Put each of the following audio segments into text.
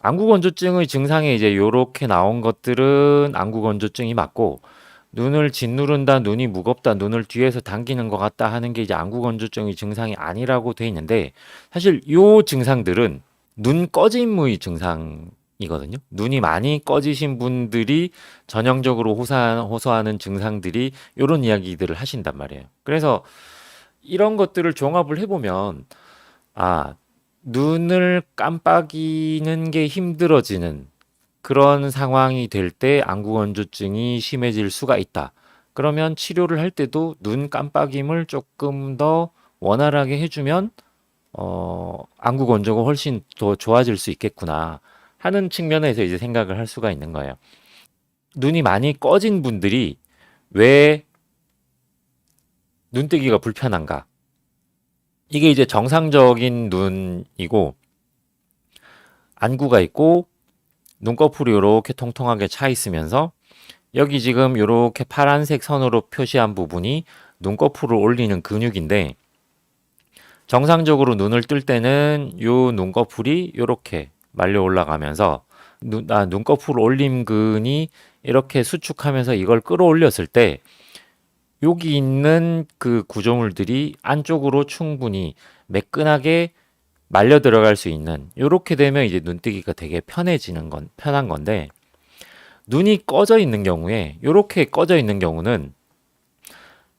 안구 건조증의 증상에 이제 요렇게 나온 것들은 안구 건조증이 맞고, 눈을 짓누른다, 눈이 무겁다, 눈을 뒤에서 당기는 것 같다 하는 게 이제 안구 건조증의 증상이 아니라고 돼 있는데, 사실 요 증상들은 눈 꺼짐의 증상이거든요. 눈이 많이 꺼지신 분들이 전형적으로 호소하는 증상들이 요런 이야기들을 하신단 말이에요. 그래서 이런 것들을 종합을 해보면, 아, 눈을 깜빡이는 게 힘들어지는 그런 상황이 될 때 안구 건조증이 심해질 수가 있다. 그러면 치료를 할 때도 눈 깜빡임을 조금 더 원활하게 해주면 안구 건조가 훨씬 더 좋아질 수 있겠구나 하는 측면에서 이제 생각을 할 수가 있는 거예요. 눈이 많이 꺼진 분들이 왜 눈뜨기가 불편한가? 이게 이제 정상적인 눈이고 안구가 있고 눈꺼풀이 이렇게 통통하게 차 있으면서 여기 지금 이렇게 파란색 선으로 표시한 부분이 눈꺼풀을 올리는 근육인데 정상적으로 눈을 뜰 때는 요 눈꺼풀이 이렇게 말려 올라가면서 눈꺼풀 올림근이 이렇게 수축하면서 이걸 끌어올렸을 때 여기 있는 그 구조물들이 안쪽으로 충분히 매끈하게 말려 들어갈 수 있는 이렇게 되면 이제 눈뜨기가 되게 편한 건데 눈이 꺼져 있는 경우에 이렇게 꺼져 있는 경우는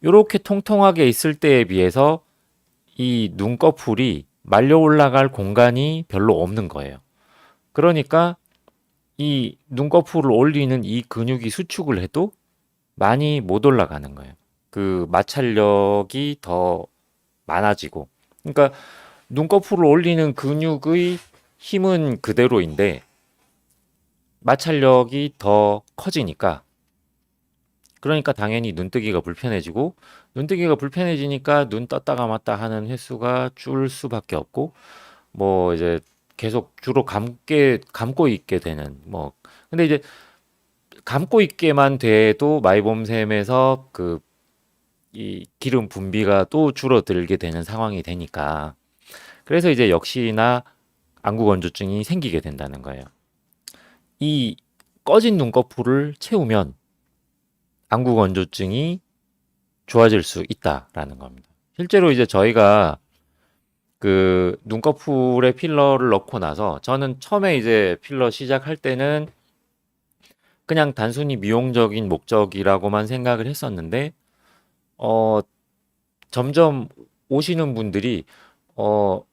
이렇게 통통하게 있을 때에 비해서 이 눈꺼풀이 말려 올라갈 공간이 별로 없는 거예요. 그러니까 이 눈꺼풀을 올리는 이 근육이 수축을 해도 많이 못 올라가는 거예요. 그 마찰력이 더 많아지고. 그러니까 눈꺼풀을 올리는 근육의 힘은 그대로인데 마찰력이 더 커지니까 그러니까 당연히 눈뜨기가 불편해지고 눈뜨기가 불편해지니까 눈 떴다 감았다 하는 횟수가 줄 수밖에 없고 뭐 이제 계속 주로 감고 있게 되는 뭐 근데 이제 감고 있게만 돼도 마이봄샘에서 그 이 기름 분비가 또 줄어들게 되는 상황이 되니까 그래서 이제 역시나 안구 건조증이 생기게 된다는 거예요. 이 꺼진 눈꺼풀을 채우면 안구 건조증이 좋아질 수 있다라는 겁니다. 실제로 이제 저희가 그 눈꺼풀에 필러를 넣고 나서 저는 처음에 이제 필러 시작할 때는 그냥 단순히 미용적인 목적이라고만 생각을 했었는데 어 점점 오시는 분들이 어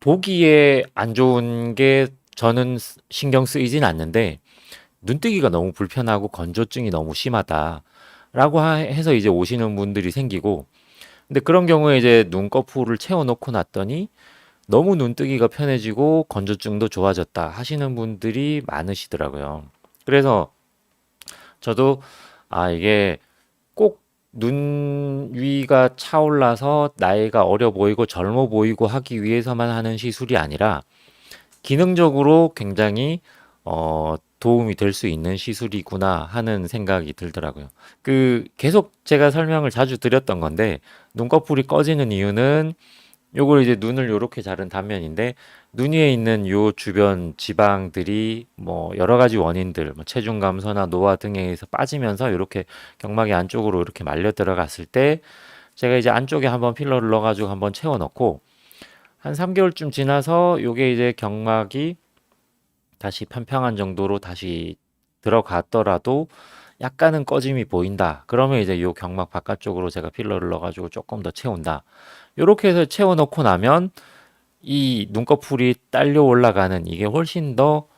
보기에 안 좋은 게 저는 신경 쓰이진 않는데 눈뜨기가 너무 불편하고 건조증이 너무 심하다라고 해서 이제 오시는 분들이 생기고 근데 그런 경우에 이제 눈꺼풀을 채워놓고 났더니 너무 눈뜨기가 편해지고 건조증도 좋아졌다 하시는 분들이 많으시더라고요. 그래서 저도 아, 이게 꼭 눈 위가 차올라서 나이가 어려 보이고 젊어 보이고 하기 위해서만 하는 시술이 아니라 기능적으로 굉장히 도움이 될 수 있는 시술이구나 하는 생각이 들더라고요. 그 계속 제가 설명을 자주 드렸던 건데 눈꺼풀이 꺼지는 이유는 요걸 이제 눈을 요렇게 자른 단면인데 눈 위에 있는 요 주변 지방들이 뭐 여러 가지 원인들, 뭐 체중 감소나 노화 등에 의해서 빠지면서 요렇게 경막의 안쪽으로 이렇게 말려 들어갔을 때 제가 이제 안쪽에 한번 필러를 넣어가지고 한번 채워 넣고 한 3개월쯤 지나서 요게 이제 경막이 다시 평평한 정도로 다시 들어갔더라도 약간은 꺼짐이 보인다. 그러면 이제 요 경막 바깥쪽으로 제가 필러를 넣어가지고 조금 더 채운다. 요렇게 해서 채워놓고 나면 이 눈꺼풀이 딸려 올라가는 이게 훨씬 더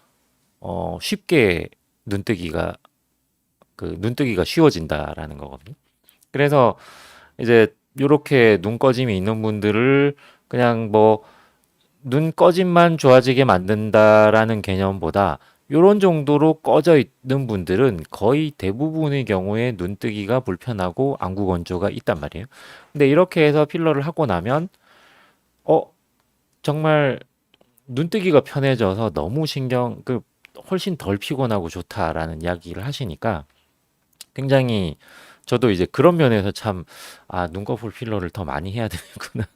쉽게 눈뜨기가 눈뜨기가 쉬워진다라는 거거든요. 그래서 이제 요렇게 눈 꺼짐이 있는 분들을 그냥 뭐 눈 꺼짐만 좋아지게 만든다라는 개념보다 요런 정도로 꺼져 있는 분들은 거의 대부분의 경우에 눈뜨기가 불편하고 안구 건조가 있단 말이에요. 근데 이렇게 해서 필러를 하고 나면 어 정말 눈뜨기가 편해져서 너무 훨씬 덜 피곤하고 좋다라는 이야기를 하시니까 굉장히 저도 이제 그런 면에서 참, 아, 눈꺼풀 필러를 더 많이 해야 되는구나.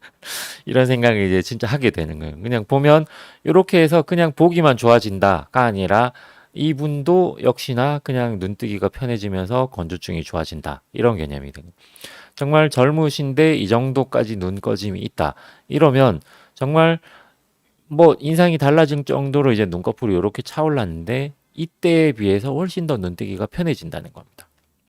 이런 생각을 이제 진짜 하게 되는 거예요. 그냥 보면, 이렇게 해서 그냥 보기만 좋아진다가 아니라, 이분도 역시나 그냥 눈뜨기가 편해지면서 건조증이 좋아진다. 이런 개념이 되는 거예요. 정말 젊으신데 이 정도까지 눈 꺼짐이 있다. 이러면 정말 뭐 인상이 달라질 정도로 이제 눈꺼풀이 이렇게 차올랐는데 이때에 비해서 훨씬 더 눈뜨기가 편해진다는 겁니다.